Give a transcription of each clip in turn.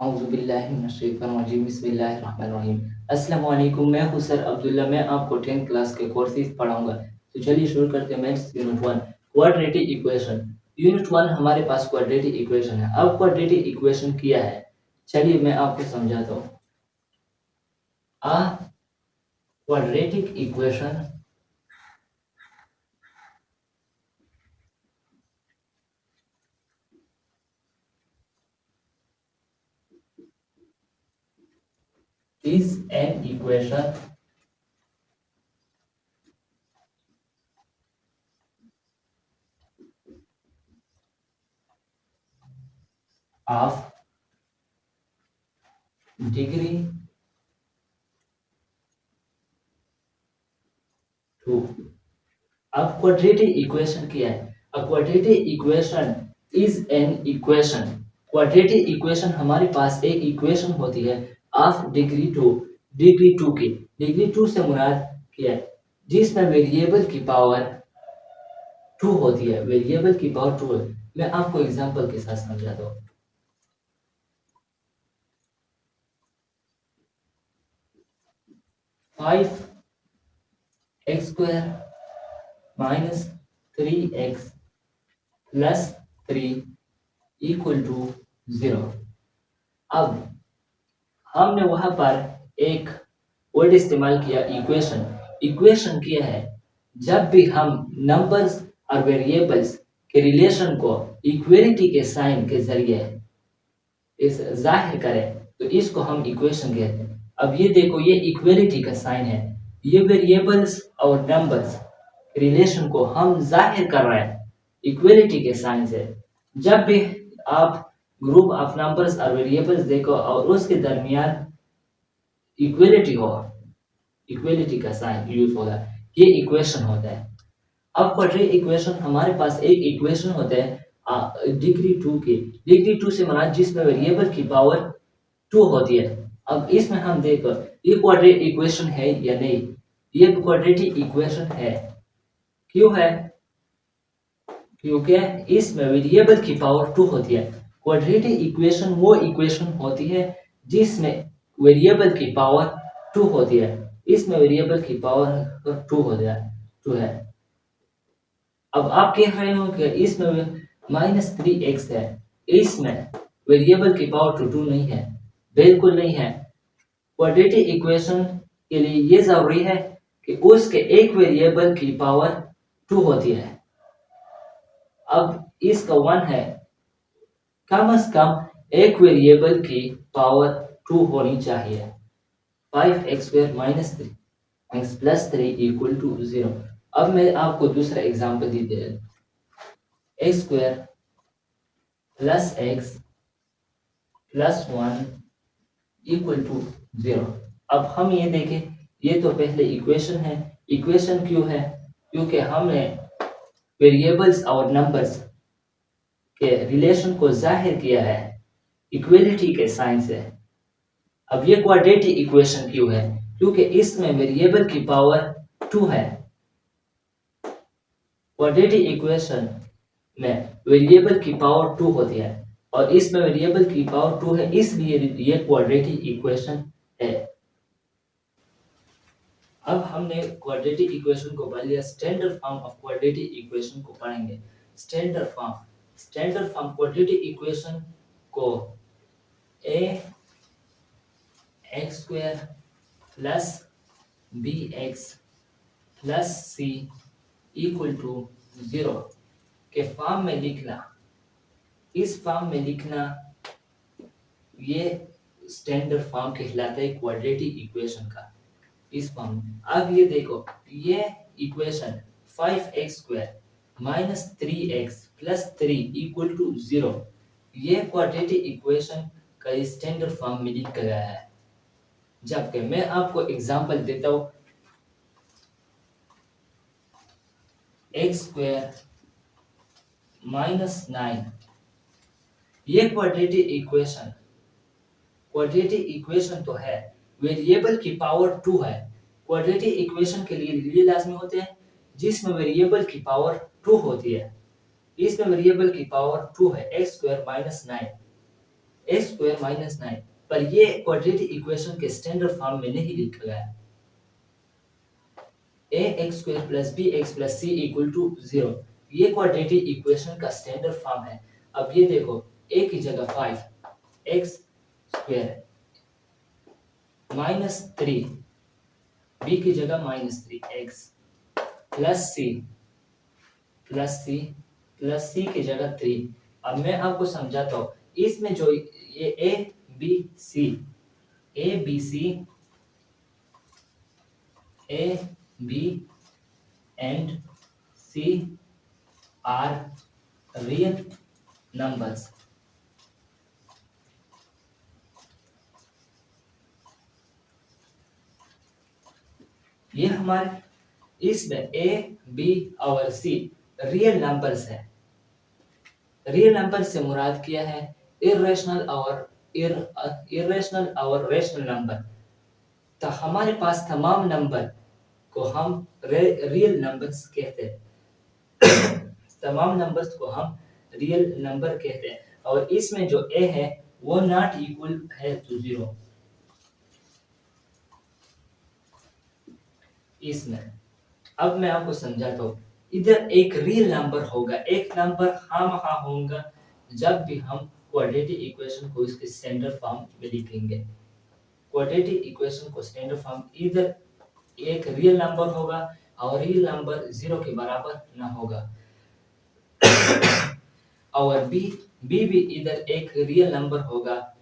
औज़ुबिल्लाहिमिनश्शैतानिर्रजीम बिस्मिल्लाहिर्रहमानिर्रहीम। अस्सलाम वालेकुम। मैं हूँ सर अब्दुल्ला। मैं आपको 10th क्लास के कोर्सेज पढ़ाऊंगा। तो चलिए शुरू करते हैं। Maths unit 1 quadratic equation. Unit 1 हमारे पास क्वाड्रेटिक इक्वेशन है। अब क्वाड्रेटिक इक्वेशन क्या है, चलिए मैं आपको समझाता हूँ। A quadratic equation is an equation of degree 2। अब क्वाड्रेटिक इक्वेशन क्या है? A quadratic equation is an equation. Quadratic equation हमारे पास एक इक्वेशन होती है ऑफ डिग्री 2 की। डिग्री 2 से मुराद क्या है? जिसमें वेरिएबल की पावर 2 होती है। वेरिएबल की पावर 2 है। मैं आपको एग्जांपल के साथ समझाता हूँ। 5x² minus 3x plus 3 equal to 0। अब हमने वहां पर एक वर्ड इस्तेमाल किया, इक्वेशन। इक्वेशन क्या है? जब भी हम नंबर्स और वेरिएबल्स के रिलेशन को इक्वलिटी के साइन के जरिए इस जाहिर करें तो इसको हम इक्वेशन कहते हैं। अब ये देखो, ये इक्वलिटी का साइन है। ये वेरिएबल्स और नंबर्स रिलेशन को हम जाहिर कर रहे हैं इक्वलिटी के साइन से। जब भी आप ग्रुप ऑफ नंबर्स और वेरिएबल्स देखो और उसके दरमियान इक्वलिटी हो, इक्वलिटी का साइन यूज होगा, ये इक्वेशन होता है। अब क्वाड्रेटिक इक्वेशन हमारे पास एक इक्वेशन होता है डिग्री 2 की। डिग्री 2 से मना जिसमें वेरिएबल की पावर 2 होती है। अब इसमें हम देखो ये क्वाड्रेटिक इक्वेशन है या नहीं। ये क्वाड्रेटिक इक्वेशन है। क्यों है? क्योंकि इसमें वेरिएबल की पावर 2 होती है। क्वाड्रेटिक इक्वेशन वो इक्वेशन होती है जिसमें वेरिएबल की पावर 2 होती है। इसमें वेरिएबल की पावर 2 हो जाए 2 है। अब आप कह रहे हो कि इसमें -3x है, इसमें वेरिएबल की पावर 2 नहीं है। बिल्कुल नहीं है। क्वाड्रेटिक इक्वेशन के लिए ये जरूरी है कि उसके एक वेरिएबल की पावर 2 होती है। अब इसका 1 है, कम से कम एक वेरिएबल की पावर 2 होनी चाहिए। 5x² minus 3x plus 3 equal to 0। अब मैं आपको दूसरा एग्जांपल दी दे। x² plus x plus 1 equal to 0। अब हम ये देखें, ये तो पहले इक्वेशन है। इक्वेशन क्यों है? क्योंकि हमने वेरिएबल्स और नंबर्स के रिलेशन को जाहिर किया है इक्वलिटी के साइन से। अब ये क्वाड्रेटिक इक्वेशन क्यों है? क्योंकि इसमें वेरिएबल की पावर 2 है। क्वाड्रेटिक इक्वेशन में वेरिएबल की पावर 2 होती है और इसमें वेरिएबल की पावर 2 है, इसलिए ये क्वाड्रेटिक इक्वेशन है। अब हमने क्वाड्रेटिक इक्वेशन को पढ़ लिया। Standard form of quadratic equation को पढ़ेंगे। स्टैंडर्ड फॉर्म क्वाड्रेटिक इक्वेशन को ax² plus bx plus c equal to 0 के फॉर्म में लिखना। इस फॉर्म में लिखना ये स्टैंडर्ड फॉर्म कहलाता है क्वाड्रेटिक इक्वेशन का। इस फॉर्म में अब ये देखो, ये equation 5x² minus 3x plus 3 equal to 0 ये क्वाड्रेटिक इक्वेशन का स्टैंडर्ड फॉर्म में लिखा गया है। जबकि मैं आपको एग्जांपल देता हूं, x² माइनस 9 ये क्वाड्रेटिक इक्वेशन तो है, वेरिएबल की पावर 2 है। क्वाड्रेटिक इक्वेशन के लिए ये लाजमी होते हैं जिसमें वेरिएबल की पावर 2 होती है। इसमें वेरिएबल की पावर 2 है, x² माइनस 9। ए स्क्वायर माइनस 9, पर ये क्वाड्रेटिक इक्वेशन के स्टैंडर्ड फॉर्म में नहीं लिखा गया। A X square plus B X plus C equal to 0, ये क्वाड्रेटिक इक्वेशन का स्टैंडर्ड फॉर्म है। अब ये देखो, ए की जगह 5 एक्स स्क्वायर माइनस 3, बी की जगह minus 3 X plus C plus C की जगह 3। अब मैं आपको समझाता हूँ, इसमें जो ये A B and C are real numbers. ये हमारे इसमें ए बी और सी रियल नंबर्स है। रियल नंबर से मुराद किया है इरेशनल और रेशनल नंबर। तो हमारे पास तमाम नंबर को हम रियल नंबर्स कहते हैं। तमाम नंबर्स को हम रियल नंबर कहते हैं, और इसमें जो ए है वो नॉट इक्वल है टू 0। इसमें अब मैं आपको समझाता हूँ, इधर एक रियल नंबर होगा, एक नंबर खामखा होगा जब भी हम क्वाड्रेटिक इक्वेशन को इसके स्टैंडर्ड फॉर्म में लिखेंगे। क्वाड्रेटिक इक्वेशन को स्टैंडर्ड फॉर्म, इधर एक रियल नंबर होगा और रियल नंबर 0 के बराबर ना होगा। और बी भी इधर एक रियल नंबर होगा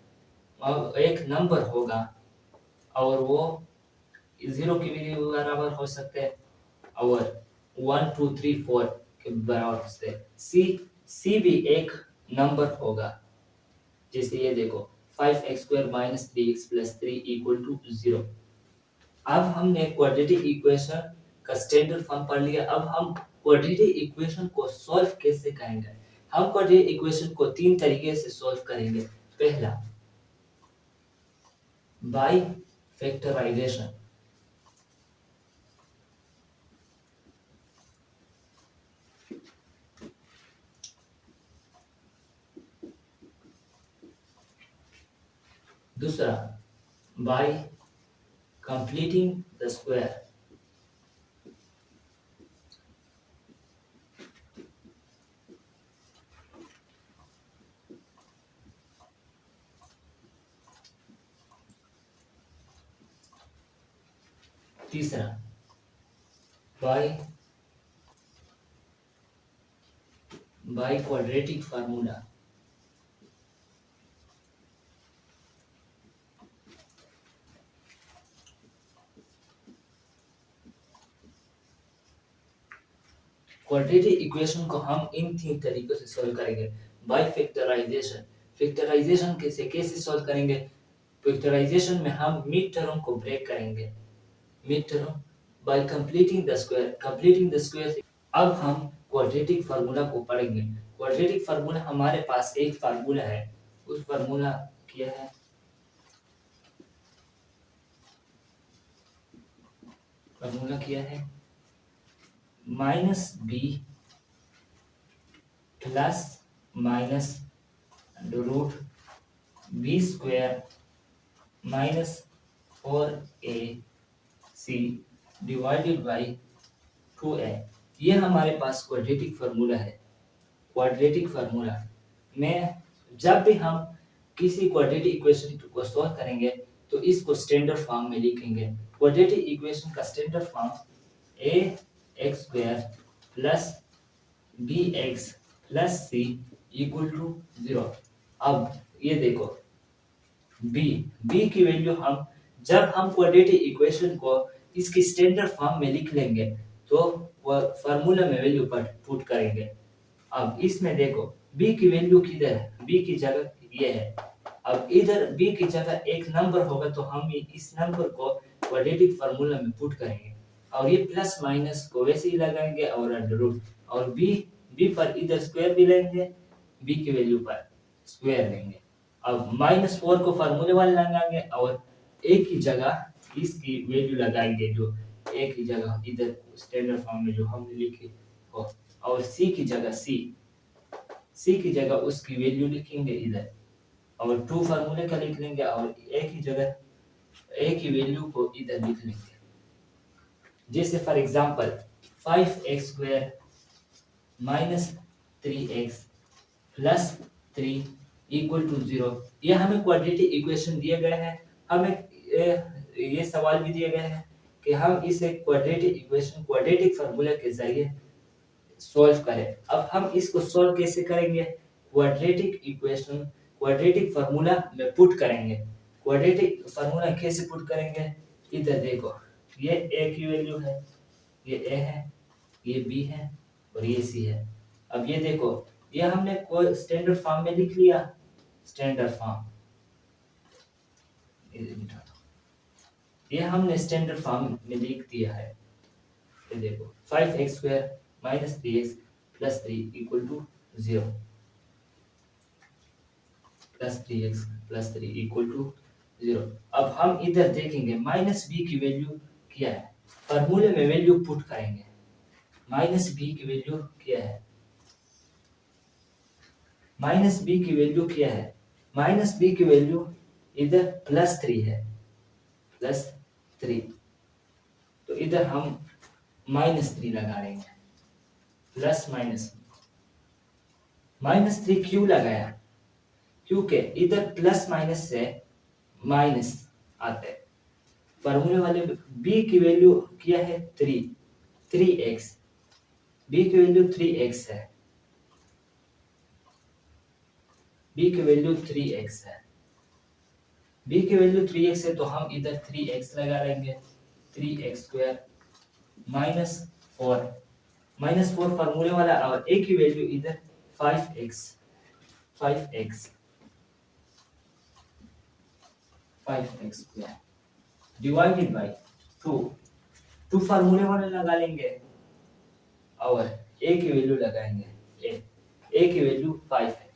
और एक नंबर होगा और वो 0 के भी बराबर हो सकते हैं और 1 2 3 4 के बराबर हो सकते हैं। सी भी एक नंबर होगा, जैसे ये देखो 5x square minus 3x plus 3 equal to 0। अब हमने क्वाड्रेटिक इक्वेशन का स्टैंडर्ड फॉर्म पढ़ लिया। अब हम क्वाड्रेटिक इक्वेशन को सॉल्व कैसे करेंगे? हम क्वाड्रेटिक इक्वेशन को 3 तरीके से सॉल्व करेंगे। पहला, बाय फैक्टराइजेशन। दूसरा, बाय कंप्लीटिंग द स्क्वायर। तीसरा, by quadratic formula. Quadratic equation को हम इन 3 तरीकों से सॉल्व करेंगे। बाय फैक्टराइजेशन, फैक्टराइजेशन कैसे सॉल्व करेंगे? फैक्टराइजेशन में हम मिड टर्म को ब्रेक करेंगे। Mid term by completing the square. अब हम क्वाड्रेटिक फार्मूला को पढ़ेंगे। क्वाड्रेटिक फार्मूला, हमारे पास एक फार्मूला है, उस फार्मूला क्या है? फार्मूला क्या है? Minus B plus minus root B square minus 4ac divided by 2a। ये हमारे पास क्वाड्रेटिक फार्मूला है। क्वाड्रेटिक फार्मूला में जब भी हम किसी क्वाड्रेटिक इक्वेशन को सॉल्व करेंगे तो इसको स्टैंडर्ड फॉर्म में लिखेंगे। क्वाड्रेटिक इक्वेशन का standard form A X square plus B X plus C equal to 0। अब ये देखो, बी की वैल्यू हम जब हम क्वाड्रेटिक इक्वेशन को इसकी स्टैंडर्ड फॉर्म में लिख लेंगे तो फार्मूला में वैल्यू पुट करेंगे। अब इसमें देखो बी की वैल्यू किधर है? बी की जगह ये है। अब इधर बी की जगह एक नंबर होगा तो हम इस नंबर को क्वाड्रेटिक फार्मूला में पुट करेंगे और ये प्लस माइनस को वैसे ही लगाएंगे और अंडर रूट, और बी पर इधर स्क्वायर भी लेंगे, बी की वैल्यू पर स्क्वायर लेंगे। अब -4 को फार्मूले वाले लगाएंगे और ए की जगह इसकी वैल्यू लगाएंगे, जो ए की जगह इधर स्टैंडर्ड फॉर्म में जो हमने लिखी हो, और सी की जगह उसकी वैल्यू लिखेंगे इधर। और टू फार्मूले का लिख लेंगे और एक ही जगह एक ही वैल्यू को इधर लिख लेंगे। जैसे for example 5x² minus 3x plus 3 equal to 0। ये हमें क्वाड्रेटिक इक्वेशन दिए गए हैं। हमें ये सवाल भी दिए गए हैं कि हम इसे क्वाड्रेटिक इक्वेशन क्वाड्रेटिक फार्मूला के जरिए सॉल्व करें। अब हम इसको सॉल्व कैसे करेंगे? क्वाड्रेटिक इक्वेशन क्वाड्रेटिक फार्मूला में पुट करेंगे। क्वाड्रेटिक फार्मूला कैसे पुट करेंगे? इधर देखो, ये a की वैल्यू है, ये a है, ये b है और ये c है। अब ये देखो, ये हमने कोई स्टैंडर्ड फॉर्म में लिख लिया। स्टैंडर्ड फॉर्म ये हमने स्टैंडर्ड फॉर्म में लिख दिया है। ये देखो 5x² minus 3x plus 3 equal to 0 plus 3x plus 3 equal to 0। अब हम इधर देखेंगे माइनस b की वैल्यू क्या है। फॉर्मूले में वैल्यू पुट करेंगे। माइनस b की वैल्यू क्या है? माइनस b की वैल्यू क्या है? माइनस b की वैल्यू इधर प्लस 3 है, प्लस 3। तो इधर हम माइनस 3 लगा लेंगे। प्लस माइनस 3 क्यों लगाया? क्योंकि इधर प्लस माइनस से माइनस आते हैं। फॉर्मूले वाले b की वैल्यू क्या है? 3x। b की वैल्यू 3x है। b की वैल्यू 3x है। b की वैल्यू 3x है तो हम इधर 3x लगा लेंगे। 3x² माइनस 4 फॉर्मूले वाला और a की वैल्यू इधर 5x² डिवाइडेड बाय 2 फार्मूले वाला लगा लेंगे और a की वैल्यू लगाएंगे। a की वैल्यू 5 है।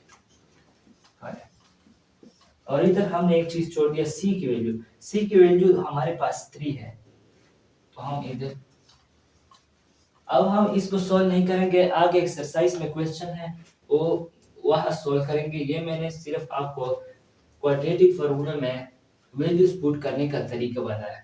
और इधर हमने एक चीज छोड़ दिया, c की वैल्यू हमारे पास 3 है तो हम इधर। अब हम इसको सॉल्व नहीं करेंगे, आगे एक्सरसाइज में क्वेश्चन है वो वहां सॉल्व करेंगे। ये मैंने सिर्फ आपको क्वाड्रेटिक फार्मूला में वैल्यूज पुट करने का तरीका बताया।